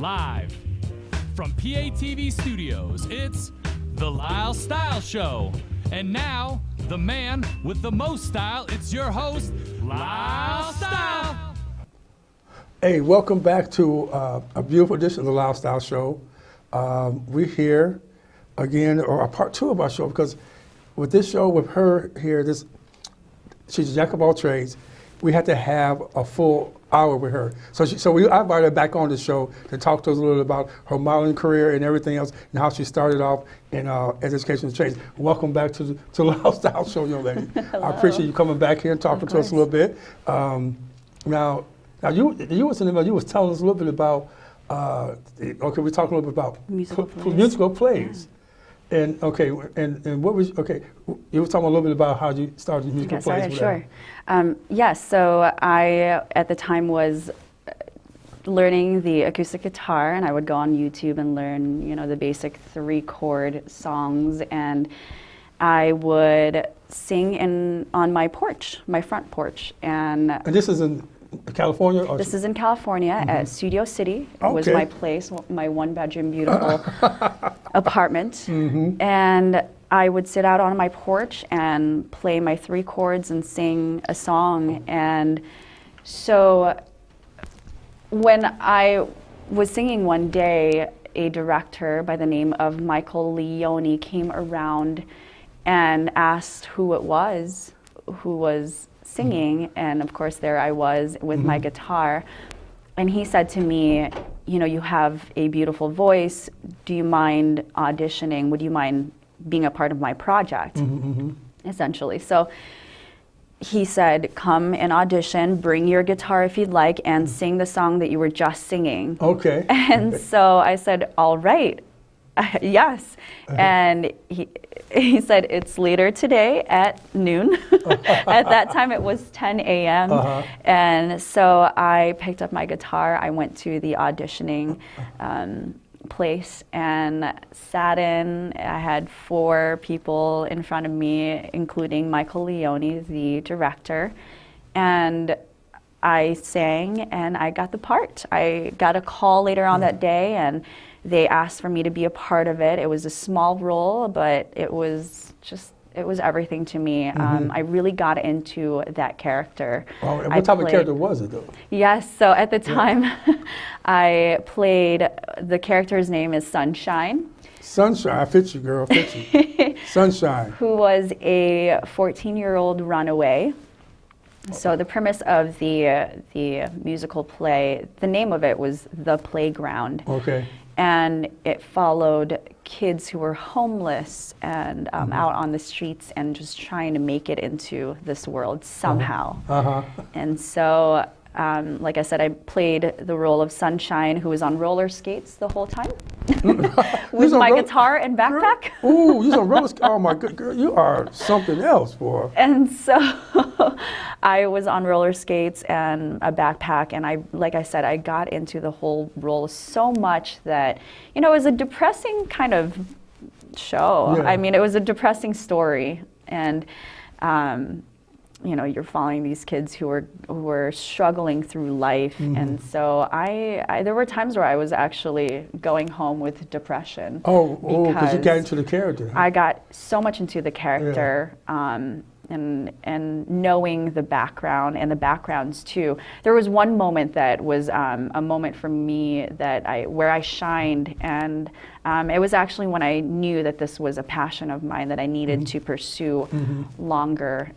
Live from PATV Studios, it's the Lyle Style Show. And now, the man with the most style, it's your host, Lyle Style. Hey, welcome back to a beautiful edition of the Lyle Style Show. We're here again, or a part two of our show, because with this show, with her here, she's a jack of all trades. We had to have a full hour with her. I invited her back on the show to talk to us a little about her modeling career and everything else, and how she started off in educational trades. Welcome back to the Lyle Style Show, young lady. I appreciate you coming back here and talking to us a little bit. Now you was telling us a little bit about. We're talking a little bit about musical plays. And what was you were talking a little bit about how you started musical plays. Sure. Yes. So I at the time was learning the acoustic guitar, and I would go on YouTube and learn, the basic 3-chord songs, and I would sing on my porch, my front porch, and this is in California? This is in California at Studio City. It was my place, my one-bedroom beautiful apartment. And I would sit out on my porch and play my 3 chords and sing a song. And so when I was singing one day, a director by the name of Michael Leone came around and asked who it was who was singing, and of course there I was with my guitar, and he said to me, you have a beautiful voice, do you mind auditioning, would you mind being a part of my project, essentially. So he said, come and audition, bring your guitar if you'd like, and sing the song that you were just singing. Okay. And so I said, all right, yes. And he said, it's later today at noon. At that time it was 10 a.m. And so I picked up my guitar, I went to the auditioning place and sat in. I had 4 people in front of me, including Michael Leone, the director. And I sang and I got the part. I got a call later on that day, and they asked for me to be a part of it. It was a small role, but it was everything to me. I really got into that character. Oh, what type of character was it, though? Yes, so at the time, I played, the character's name is Sunshine. Sunshine, I fit you, girl, fit you. Sunshine. Who was a 14-year-old runaway. So the premise of the musical play, the name of it was The Playground. Okay. And it followed kids who were homeless and out on the streets and just trying to make it into this world somehow. And so, like I said, I played the role of Sunshine, who was on roller skates the whole time with my guitar and backpack. Ooh, you're on roller skates. Oh my good girl, you are something else, boy. And so I was on roller skates and a backpack, and like I said, I got into the whole role so much that, it was a depressing kind of show. Yeah. I mean, it was a depressing story, and you're following these kids who were struggling through life, and so I there were times where I was actually going home with depression. Oh, because you got into the character. I got so much into the character, and knowing the background and the backgrounds too. There was one moment that was a moment for me where I shined, and it was actually when I knew that this was a passion of mine that I needed to pursue longer.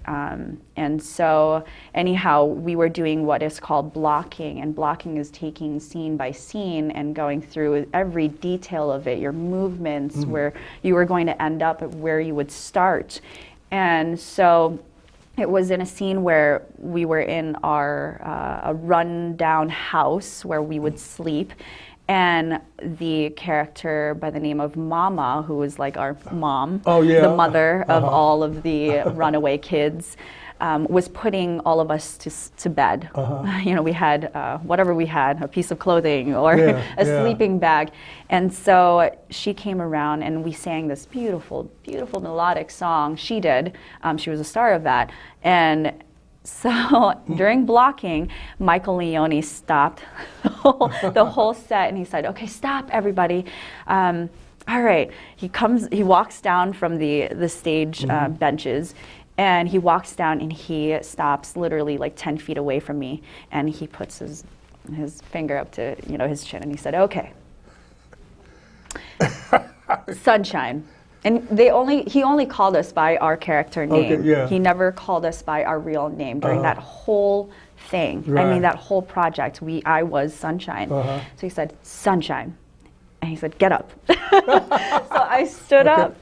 And so anyhow, we were doing what is called blocking, and blocking is taking scene by scene and going through every detail of it, your movements, where you were going to end up, where you would start. And so it was in a scene where we were in a run-down house where we would sleep, and the character by the name of Mama, who was like our mom, the mother of all of the runaway kids, was putting all of us to bed. We had whatever we had, a piece of clothing or a sleeping bag. And so she came around and we sang this beautiful, beautiful melodic song. She did. She was a star of that. And So during blocking, Michael Leone stopped the whole set, and he said, "Okay, stop, everybody. All right." He walks down from the stage benches, and he walks down and he stops literally like 10 feet away from me, and he puts his finger up to his chin, and he said, "Okay, Sunshine." And he only called us by our character name. Okay, yeah. He never called us by our real name during that whole thing. Right. I mean, that whole project. I was Sunshine. So he said, "Sunshine," and he said, "Get up." So I stood up,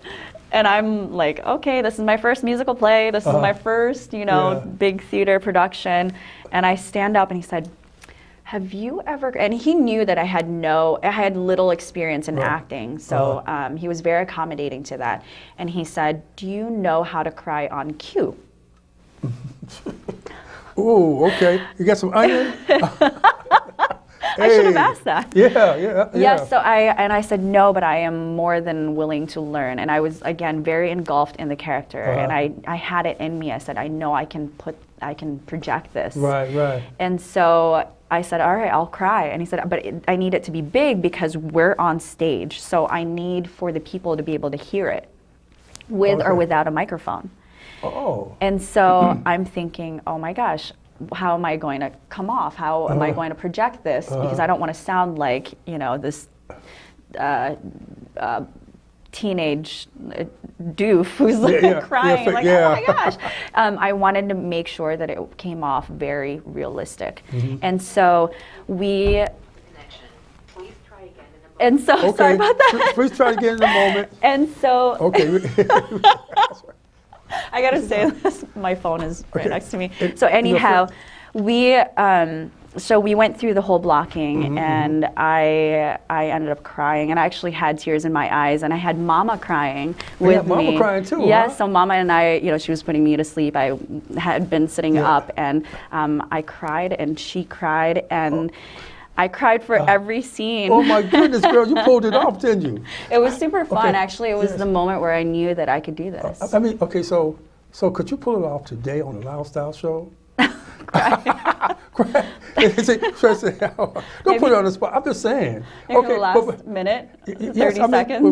and I'm like, "Okay, this is my first musical play. This is my first, big theater production." And I stand up, and he said, "Have you ever?" And he knew that I had little experience in acting, so he was very accommodating to that. And he said, "Do you know how to cry on cue?" Ooh, okay. You got some onion? I should have asked that. Yeah. Yes, so I said no, but I am more than willing to learn. And I was, again, very engulfed in the character, and I had it in me. I said, I know I can project this. Right. And so I said, all right, I'll cry. And he said, but I need it to be big because we're on stage. So I need for the people to be able to hear it with or without a microphone. Oh. And so I'm thinking, oh my gosh, how am I going to come off? How am I going to project this? Because I don't want to sound like, this teenage doof who's crying, oh my gosh. I wanted to make sure that it came off very realistic. And so we... Please try again in a moment. And so, sorry about that. Please try again in a moment. And so... Okay. I gotta say this, my phone is right next to me. So anyhow, we went through the whole blocking, and I ended up crying, and I actually had tears in my eyes, and I had Mama crying with me. Mama crying too, Yes, so Mama and I, she was putting me to sleep. I had been sitting up, and I cried, and she cried, and I cried for every scene. Oh my goodness, girl, you pulled it off, didn't you? It was super fun. Okay. Actually, it was the moment where I knew that I could do this. I mean, okay, so could you pull it off today on the Lyle Style Show? Cry. Don't put it on the spot. I'm just saying. Maybe the last minute, 30 seconds.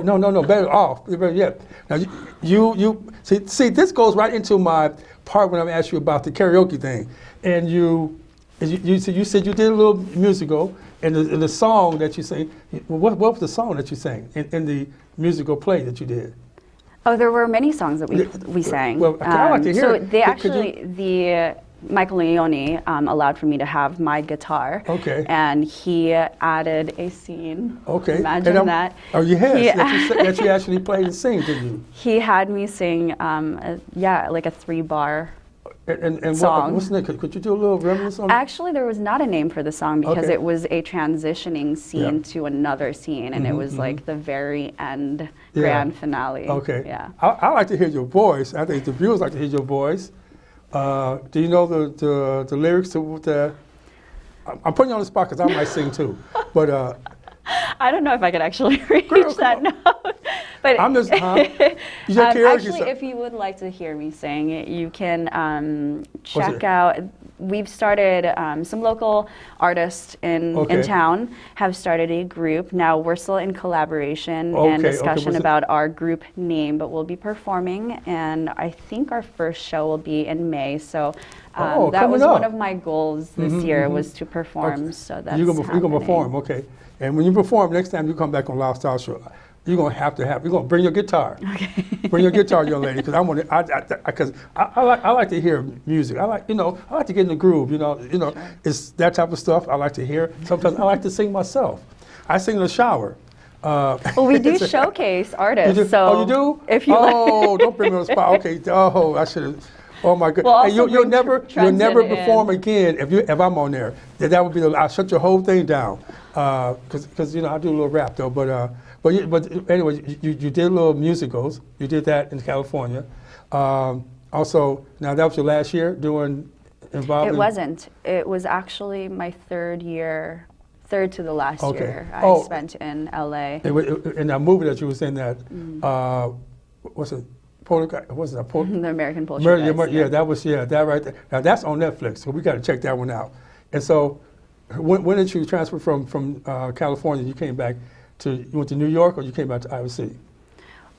No, better off. Better yet. Now, you see, this goes right into my part when I'm asking you about the karaoke thing. And you said you did a little musical, and the song that you sang, what was the song that you sang in the musical play that you did? Oh, there were many songs that we sang. Well, I'd like to hear so it. they the Michael Leone allowed for me to have my guitar. Okay. And he added a scene. Okay. Imagine that. Oh, yes. That you actually played and sing, did you? He had me sing, like a 3-bar and song. What's the name? Could you do a little reminiscence on that? Actually, there was not a name for the song because it was a transitioning scene to another scene, and it was like the very end grand finale. Okay. Yeah. I like to hear your voice. I think the viewers like to hear your voice. Do you know the lyrics to the? I'm putting you on the spot because I might sing too, but. I don't know if I could actually reach that note. But I'm just, actually, if you would like to hear me sing, you can check out. We've started some local artists in town have started a group. Now we're still in collaboration and discussion about our group name, but we'll be performing, and I think our first show will be in May. So that was one of my goals this year was to perform. So that's you're gonna perform, okay? And when you perform next time you come back on Lyle Style Show, you're gonna you're gonna bring your guitar. Okay. Bring your guitar, young lady, because I like to hear music. I like to get in the groove. Sure. It's that type of stuff I like to hear. Sometimes I like to sing myself. I sing in the shower. Well, we do showcase artists. Oh, you do? If you don't bring me on the spot. Okay. Oh, I should have. Oh my God! We'll and you'll never perform again if I'm on there. That would be I'll shut your whole thing down. Because I do a little rap though. But anyway, you did little musicals. You did that in California. Also, now that was your last year involved. It wasn't. It was actually my third to the last year I spent in LA. In that movie that you was in, that what's it? what's that? The American Poltergeist. Yeah, that right there. Now that's on Netflix, so we got to check that one out. And so, when did you transfer from California? You came back you went to New York, or you came back to Iowa City?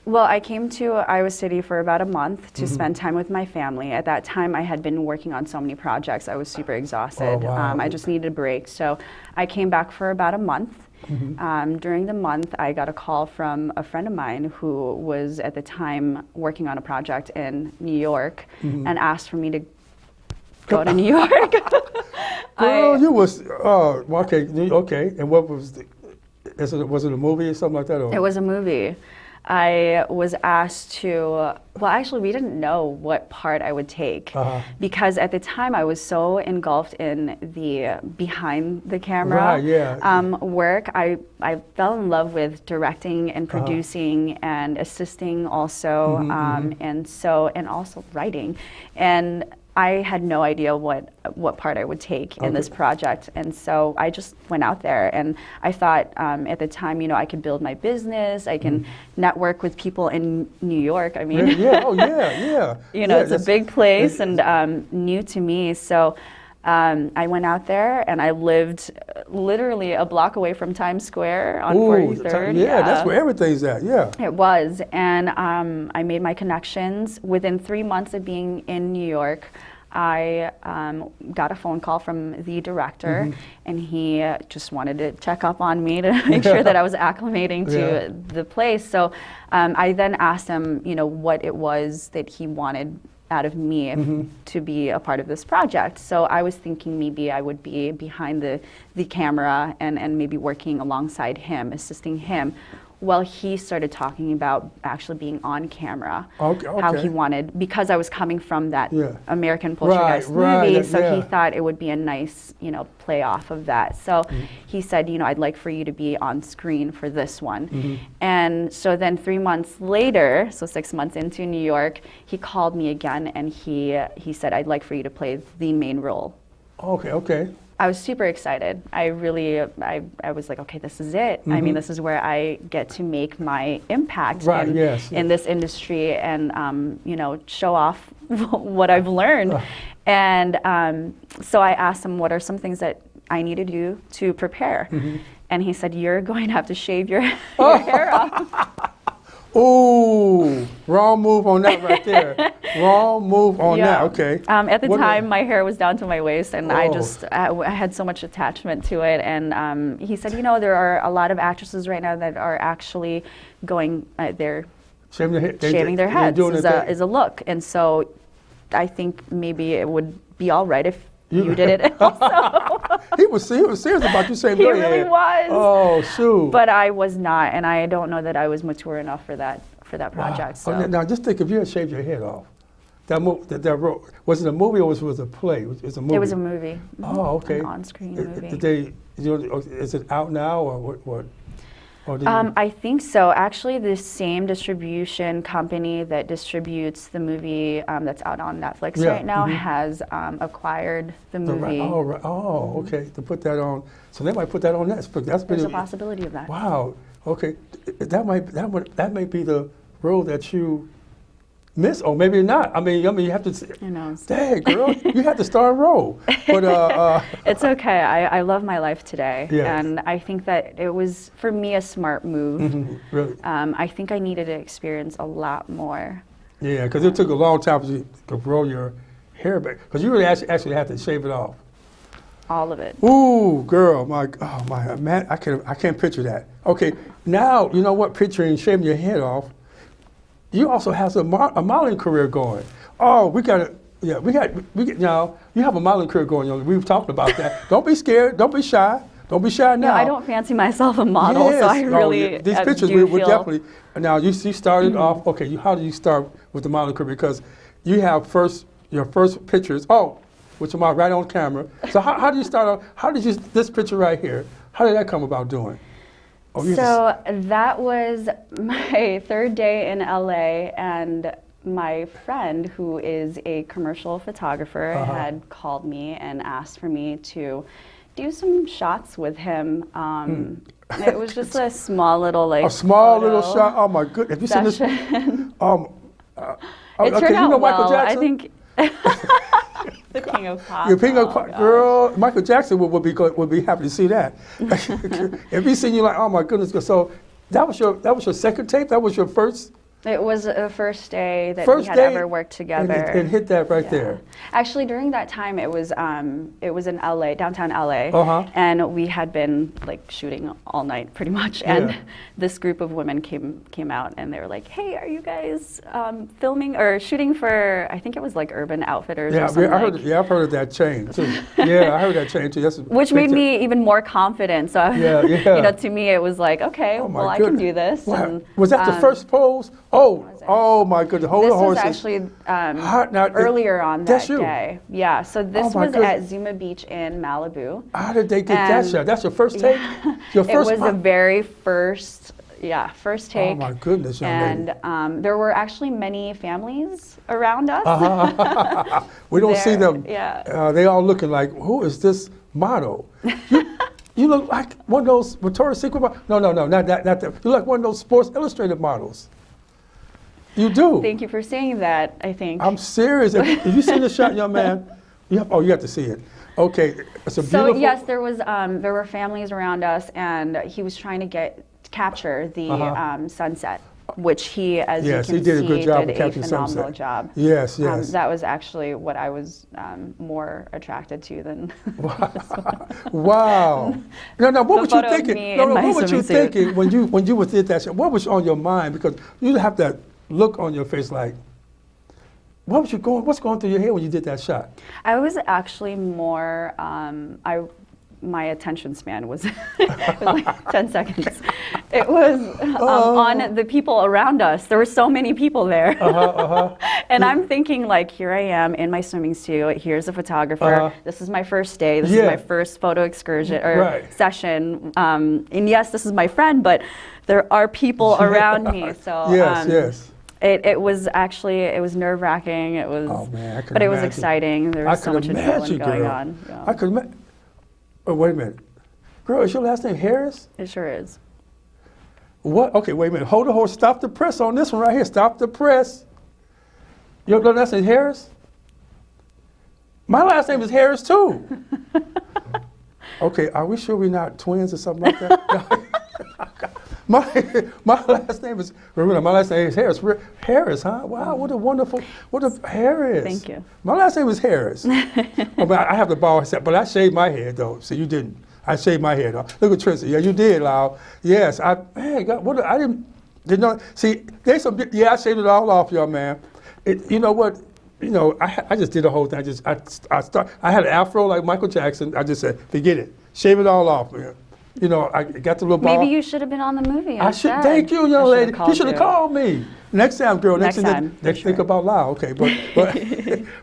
Well, I came to Iowa City for about a month to spend time with my family. At that time, I had been working on so many projects. I was super exhausted. Oh, wow. I just needed a break. So I came back for about a month. During the month, I got a call from a friend of mine who was at the time working on a project in New York and asked for me to go to New York. Girl, you was, okay. And what was was it a movie or something like that? Or? It was a movie. I was asked to, well, actually, we didn't know what part I would take because at the time I was so engulfed in the behind the camera work. I fell in love with directing and producing and assisting also, and also writing. And I had no idea what part I would take in this project, and so I just went out there, and I thought at the time, I could build my business, I can network with people in New York. I mean, it's a big place and new to me, so I went out there and I lived literally a block away from Times Square on 43rd. Yeah, that's where everything's at, yeah. It was, and I made my connections. Within 3 months of being in New York, I got a phone call from the director, and he just wanted to check up on me to make sure that I was acclimating to the place. So I then asked him, what it was that he wanted out of me to be a part of this project. So I was thinking maybe I would be behind the camera and maybe working alongside him, assisting him. Well, he started talking about actually being on camera, how he wanted, because I was coming from that American Poltergeist movie, so he thought it would be a nice, play off of that. So he said, I'd like for you to be on screen for this one. And so then 3 months later, so 6 months into New York, he called me again and he said, I'd like for you to play the main role. Okay. I was super excited. I was like, okay, this is it. I mean, this is where I get to make my impact in this industry and, show off what I've learned. And so I asked him, what are some things that I need to do to prepare? And he said, you're going to have to shave your hair off. Ooh, wrong move on that right there. Wrong move on that, okay. At the time, my hair was down to my waist, and I had so much attachment to it. And he said, there are a lot of actresses right now that are actually going, they're shaving their heads is a look. And so I think maybe it would be all right if you did it also. He was serious about you shaving your head. He really was. Oh, shoot. But I was not, and I don't know that I was mature enough for that project. So. Now, just think if you had shaved your head off. Was it a movie or was it a play? It was a movie. It was a movie. Oh, okay. An on-screen movie. Is it out now or what? I think so. Actually, the same distribution company that distributes the movie that's out on Netflix right now has acquired the movie. Okay. To put that on, so they might put that on Netflix. There's a possibility of that. Wow. Okay. That might be the role that you miss, or maybe not. I mean, you have to. Who knows? Dang, girl, you have to star a role. But it's okay. I love my life today, and I think that it was for me a smart move. Really? I think I needed to experience a lot more. Yeah, because it took a long time for you to grow your hair back. Because you really actually had to shave it off. All of it. Ooh, girl, man, I can't picture that. Okay, now you know what? Picturing shaving your head off. You also have a modeling career going. Oh, we got now. You have a modeling career going. We've talked about that. Don't be scared. Don't be shy. Don't be shy now. No, I don't fancy myself a model, so I really these pictures we definitely. Now you started off. Okay, how did you start with the modeling career? Because you have your first pictures. Oh, which are right on camera. So how do you start off? How did this picture right here? How did that come about doing? So that was my third day in LA, and my friend, who is a commercial photographer, had called me and asked for me to do some shots with him. It was just a small little little shot. Oh my goodness! Have you seen this? It turned you out know Michael well. Jackson? I think the king of pop. Your King of oh, Pop, gosh. girl. Michael Jackson would be happy to see that. If he seen you like, oh my goodness. So that was your second tape. That was your first. It was the first day that First we had day, ever worked together. And hit that right Yeah. there. Actually, during that time, it was in LA, downtown LA, Uh-huh. and we had been like shooting all night, pretty much. And Yeah. this group of women came out, and they were like, "Hey, are you guys filming or shooting for? I think it was like Urban Outfitters or something." I've heard of that chain too. Yeah, I heard that chain too. That's Which made me even more confident. So, Yeah. you know, to me, it was like, okay, Oh my well, I can goodness. do this. Wow. And, Was that the first pose? Oh my goodness. Hold This the was horses. actually Now, earlier on that's that you. day. Yeah, so this my was goodness. at Zuma Beach in Malibu. How did they get that And- shot? That's your first take? Your It first was the pop? very first take. Oh my goodness, young lady. And there were actually many families around us. We don't see There, them. yeah. They all looking like, who is this model? You look like one of those Victoria's Secret models. No, not that. You look like one of those Sports Illustrated models. You do. Thank you for saying that, I think. I'm serious. If you see the shot, young man, you have to see it. Okay, it's a beautiful. So yes, there were families around us, and he was trying to capture the sunset, which he, as Yes, you he can did a see, good job of did a capturing phenomenal sunset. job. Yes. That was actually what I was more attracted to than. Wow. No, what were you photo of thinking? me No, in my what were you swimming suit. thinking when you did that shot? What was on your mind? Because you have that look on your face like, what's going through your head when you did that shot? I was actually more. My attention span was, it was like 10 seconds. It was on the people around us. There were so many people there. And I'm thinking, like, here I am in my swimming suit. Here's a photographer. This is my first day. This is my first photo excursion or session. And yes, this is my friend, but there are people around me. So Yes. It was nerve-wracking. It was, Oh, man, I can but it was imagine. exciting. There was so much adrenaline going on. Yeah. I could imagine. Oh, wait a minute. Girl, is your last name Harris? It sure is. What? Okay, wait a minute. Hold the horse. Stop the press on this one right here. Stop the press. Your last name is Harris? My last name is Harris too. Okay, are we sure we're not twins or something like that? My last name is, remember, my last name is Harris. Harris, huh? Wow, what a Harris. Thank you. My last name is Harris. But I have the bald head, but I shaved my head though. So you didn't. I shaved my head off. Look at Tristan. Yeah, you did, Lyle. Yes, I didn't know. See, I shaved it all off, y'all, man. You know what? I just did the whole thing. I had an afro like Michael Jackson. I just said, forget it. Shave it all off, man. I got the little ball. Maybe you should have been on the movie. I should. instead. Thank you, young lady. You should have you. called me. Next time, girl. Next time, for Next sure. think about Lyle. Okay,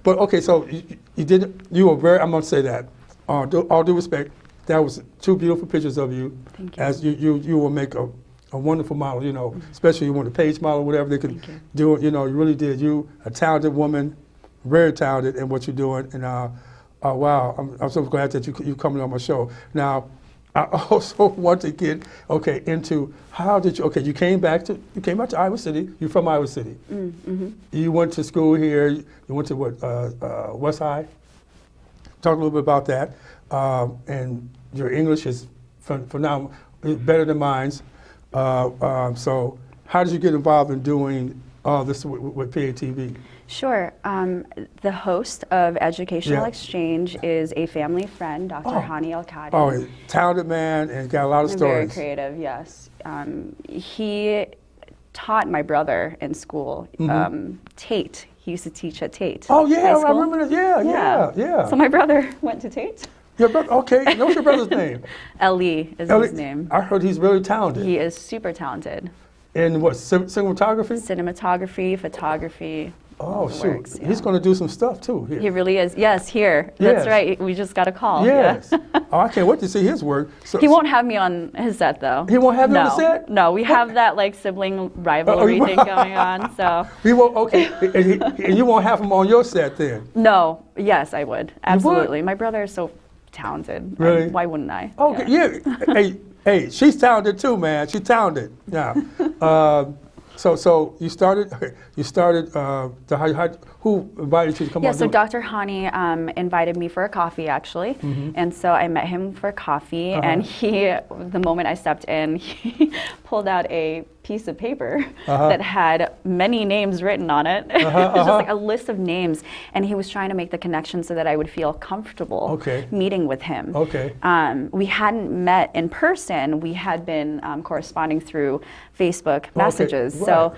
but okay. So you did. You were very. I'm gonna say that. All due respect, that was two beautiful pictures of you. Thank you. As you will make a wonderful model. Especially you want a page model, whatever they could Thank you. do. You really did. You a talented woman, very talented in what you're doing. And wow, I'm so glad that you coming on my show now. I also want to get into how did you came back to Iowa City. You're from Iowa City. Mm-hmm. You went to school here. You went to West High. Talk a little bit about that. And your English is phenomenal, better than mine. So how did you get involved in doing all this with PATV? Sure. The host of Educational Yeah. Exchange is a family friend, Dr. Hani El-Khadi. Oh, talented man and got a lot of Very stories. creative, yes. He taught my brother in school, Tate. He used to teach at Tate. Oh yeah, High I school. remember that. Yeah. So my brother went to Tate. Your brother, okay. What's your brother's name? Ellie is Ellie, his name. I heard he's really talented. He is super talented. In what, cinematography? Cinematography, photography. Oh, all the shoot. works, yeah. He's going to do some stuff too here. He really is. Yes, here. Yes. That's right. We just got a call. Yes. Yeah. Oh, I can't wait to see his work. So, He won't have me on his set though. He won't have you no. on the set? No, we have that like sibling rivalry thing going on. So He won't, okay. and you won't have him on your set then? no, yes, I would absolutely. My brother is so talented. Really? Why wouldn't I? Okay, yeah. Hey, she's talented too, man. She's talented. Yeah. So you started. Who invited you to come on? Yeah, so Dr. Hani invited me for a coffee, actually. And so I met him for coffee, and the moment I stepped in, he pulled out a piece of paper that had many names written on it. It was just like a list of names, and he was trying to make the connection so that I would feel comfortable meeting with him. We hadn't met in person. We had been corresponding through Facebook messages. So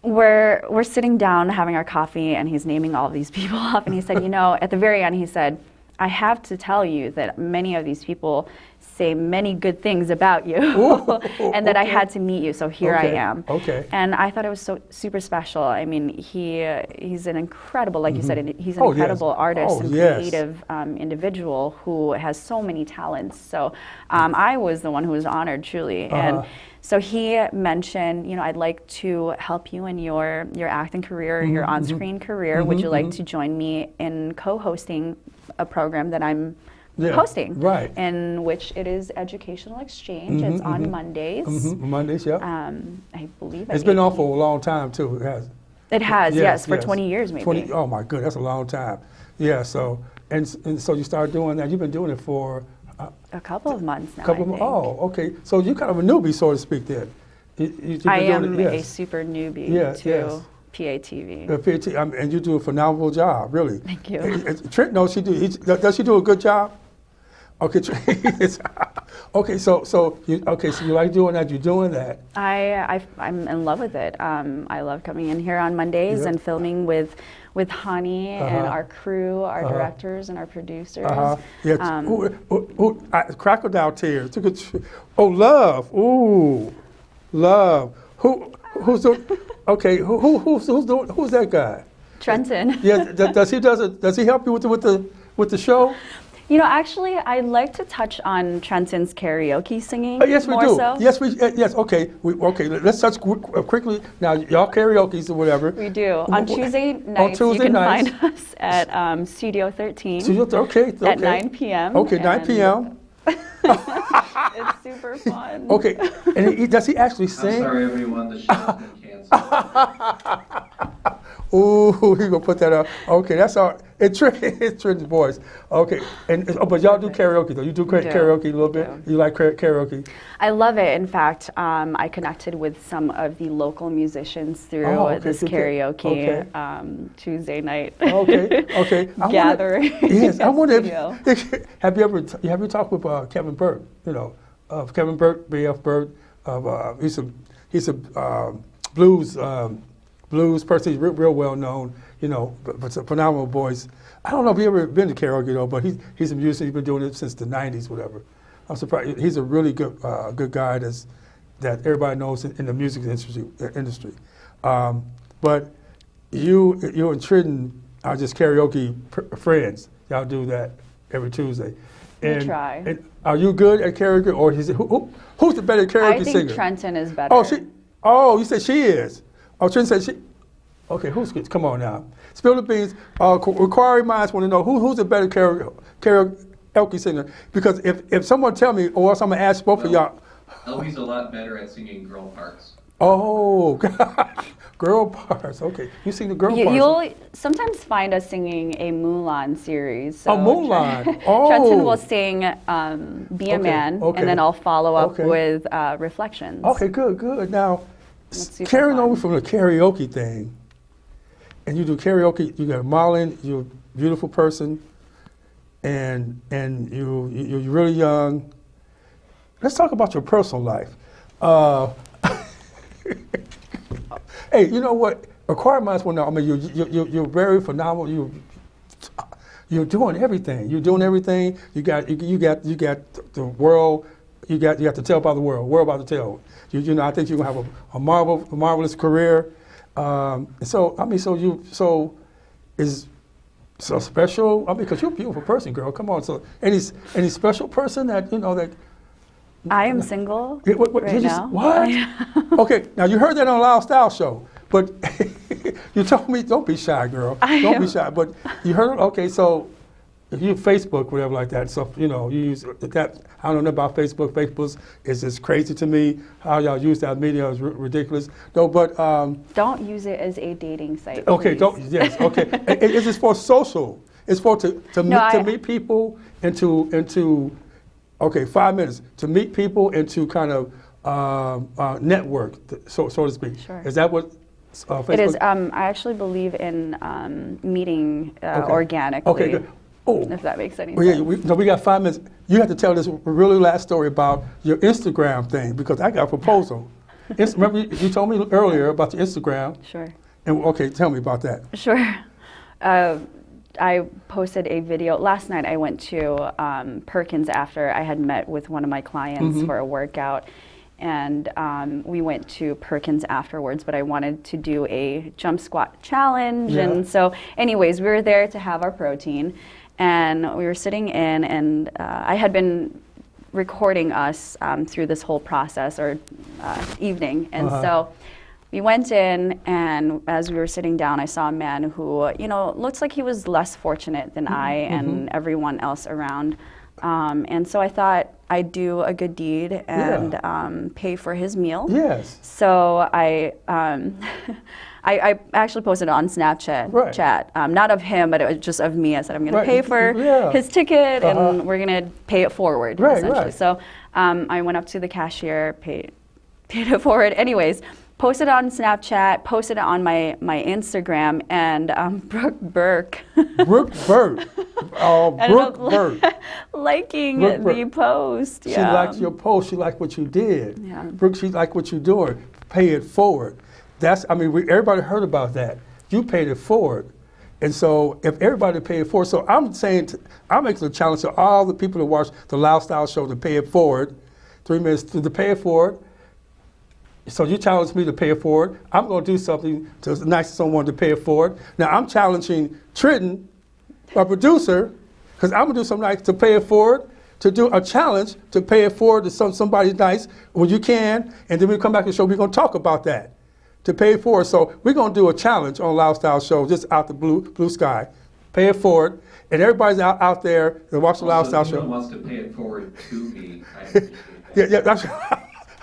we're sitting down having our coffee, and he's naming all of these people off, and he said, at the very end, he said, I have to tell you that many of these people say many good things about you, and that I had to meet you, so here I am. And I thought it was so super special. I mean, he's an incredible, like you said, he's an incredible artist and creative individual who has so many talents. So I was the one who was honored, truly. And so he mentioned, I'd like to help you in your acting career, your on-screen career. Would you like to join me in co-hosting a program that I'm hosting, in which it is educational exchange. It's on Mondays. Mondays, yeah. I believe it's been on for a long time too. It has, yes, for 20 years maybe. 20. Oh my goodness, that's a long time. Yeah. So and so you started doing that. You've been doing it for a couple of months now. Oh, okay. So you're kind of a newbie, so to speak. Then I am a super newbie to PATV. And you do a phenomenal job, really. Thank you. Trent knows she do. Does she do a good job? Okay. So you like doing that? You're doing that. I'm in love with it. I love coming in here on Mondays and filming with Hani and our crew, our directors and our producers. Crocodile tears. Oh, Love. Ooh, Love. Who's that guy? Trenton. Yeah. Does he help you with the show? Actually, I'd like to touch on Trenton's karaoke singing. Yes, we more do. So. Yes, yes. Okay. Let's touch quickly. Now, y'all karaoke's or whatever. We do on Tuesday nights. You can find us at Studio 13. At 9 p.m. Okay, 9 p.m. It's super fun. Okay, and does he actually sing? I'm sorry, everyone. The show's been canceled. Ooh, he gonna put that up. Okay, that's all. It's Trenton's voice. Okay, but y'all do karaoke though. You do karaoke a little bit. You like karaoke? I love it. In fact, I connected with some of the local musicians through this karaoke Tuesday night. Okay. Gathering. Yes, I wonder if have you talked with Kevin Burt? Of Kevin Burt, B.F. Burt. He's a blues person. He's real well known. But it's a phenomenal voice. I don't know if he's ever been to karaoke though, but he's a musician. He's been doing it since the '90s, whatever. I'm surprised. He's a really good guy that everybody knows in the music industry. But you and Trenton are just karaoke friends. Y'all do that every Tuesday. We try. And are you good at karaoke, or who's the better karaoke singer? I think Trenton is better. You said she is. Oh, Trenton said she. Okay, come on now. Spill the beans. Inquiring minds want to know who's the better karaoke singer. Because if someone tell me, or else I'm going to ask both of y'all. Elwie's a lot better at singing girl parts. Oh, gosh. Girl parts. Okay, you sing the girl parts. You'll sometimes find us singing a Mulan series. So Mulan. Trenton will sing Be a Man, and then I'll follow up with Reflections. Okay, good. Now, carrying over from the karaoke thing, and you do karaoke, you got Marlon, you're a beautiful person, and you're really young. Let's talk about your personal life. Hey, you know what? Acquired minds will know. I mean, you're very phenomenal. You're doing everything. You're doing everything. You got the world. You got to tell by the world. World about to tell. I think you're gonna have a marvelous career. So is so special. I mean, because you're a beautiful person, girl. Come on. So any special person that that. I am single right now. What? Okay, now you heard that on Lyle Style Show, but you told me don't be shy, girl. Don't be shy. But you heard. Okay, so you use Facebook, whatever like that. So you use that. I don't know about Facebook. Facebook is just crazy to me. How y'all use that media is ridiculous. No, but don't use it as a dating site. okay, please. don't. Yes, okay. It's just for social. It's for to meet people and to 5 minutes to meet people and to kind of network, so to speak. Sure. Is that what Facebook? It is. I actually believe in meeting organically. Okay, good. Oh, if that makes any well, sense. we got 5 minutes. You have to tell this really last story about your Instagram thing because I got a proposal. Remember you told me earlier about your Instagram. Sure. And okay, tell me about that. Sure. I posted a video. Last night I went to Perkins after I had met with one of my clients for a workout. And we went to Perkins afterwards, but I wanted to do a jump squat challenge. Yeah. And so anyways, we were there to have our protein. And we were sitting in, and I had been recording us through this whole process or evening. And so we went in, and as we were sitting down, I saw a man who, looks like he was less fortunate than I and everyone else around. And so I thought I'd do a good deed and pay for his meal. Yes. So I actually posted it on Snapchat, chat, not of him, but it was just of me. I said I'm going to pay for his ticket, and we're going to pay it forward, essentially. So I went up to the cashier, paid it forward. Anyways, posted it on Snapchat, posted it on my Instagram, and Brooke Burke. Brooke Burke. Brooke Burke. Liking Brooke the post. She liked your post. She liked what you did. Yeah. Brooke, she liked what you're doing. Pay it forward. Everybody heard about that. You paid it forward. And so if everybody paid it forward, so I'm making a challenge to all the people that watch the Lyle Style Show to pay it forward. 3 minutes to pay it forward. So you challenge me to pay it forward. I'm going to do something nice to someone to pay it forward. Now I'm challenging Trenton, our producer, because I'm going to do something nice to pay it forward, to do a challenge to pay it forward to somebody nice when you can, and then we come back to the show, we're going to talk about that, to pay it forward. So we're going to do a challenge on Lyle Style Show, just out the blue sky. Pay it forward, and everybody's out there that watch the Lyle Style Show. If wants to pay it forward to me, I appreciate that. Yeah, that's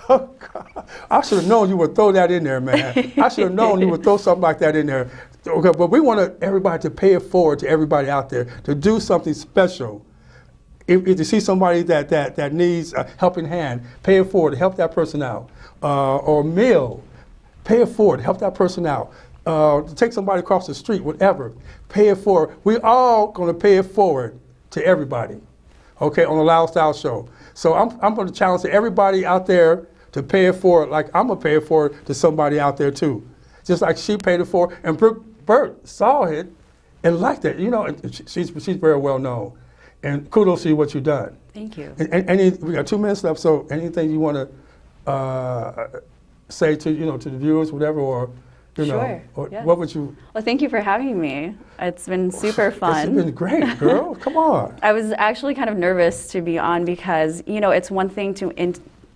oh, God. I should have known you would throw that in there, man. I should have known you would throw something like that in there. Okay, but we want everybody to pay it forward to everybody out there to do something special. If you see somebody that needs a helping hand, pay it forward to help that person out. Or a meal, pay it forward to help that person out. To take somebody across the street, whatever, pay it forward. We all going to pay it forward to everybody, okay, on the Lyle Style Show. So I'm going to challenge everybody out there to pay it forward, like I'm going to pay it forward to somebody out there too. Just like she paid it forward, and Brooke Burke saw it and liked it. She's very well known. And kudos to you what you've done. Thank you. And we got 2 minutes left, so anything you want to say to to the viewers, whatever, or Sure, or yes. what would you? Well, thank you for having me. It's been super fun. It's been great, girl. Come on. I was actually kind of nervous to be on because, it's one thing to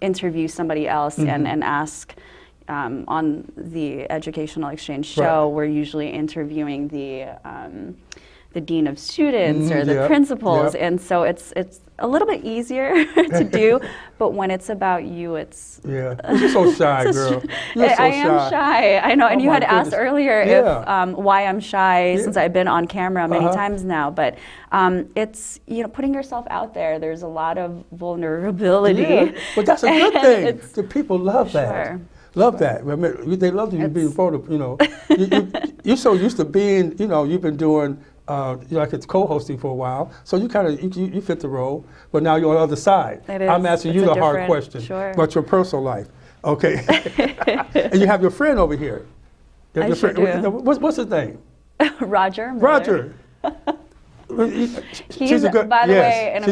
interview somebody else and ask on the Educational Exchange show, we're usually interviewing the dean of students or the principals, and so it's a little bit easier to do, but when it's about you, it's you're so shy, girl. You're so I am shy. I know, and you had asked earlier if why I'm shy since I've been on camera many times now, but it's putting yourself out there. There's a lot of vulnerability, but that's a good thing. The people love that. Sure. Love that. I mean, they love you being photo. You're so used to being. You've been doing. Like it's co-hosting for a while, so you kind of you fit the role, but now you're on the other side. I'm asking you the hard question about your personal life, okay? And you have your friend over here. I sure do. What's his name? Roger. Roger. He's, by the way, an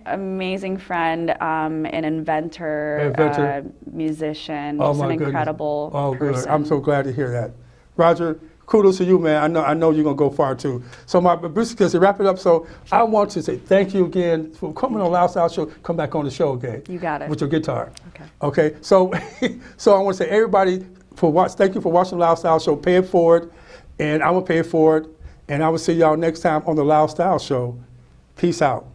amazing friend, an inventor, musician, just an incredible person. Good. I'm so glad to hear that. Roger, kudos to you, man. I know you're going to go far, too. So, basically, to wrap it up, so I want to say thank you again for coming on Lyle Style Show. Come back on the show again. You got it. With your guitar. Okay. So I want to say, everybody, thank you for watching Lyle Style Show. Pay it forward, and I'm going to pay it forward. And I will see y'all next time on the Lyle Style Show. Peace out.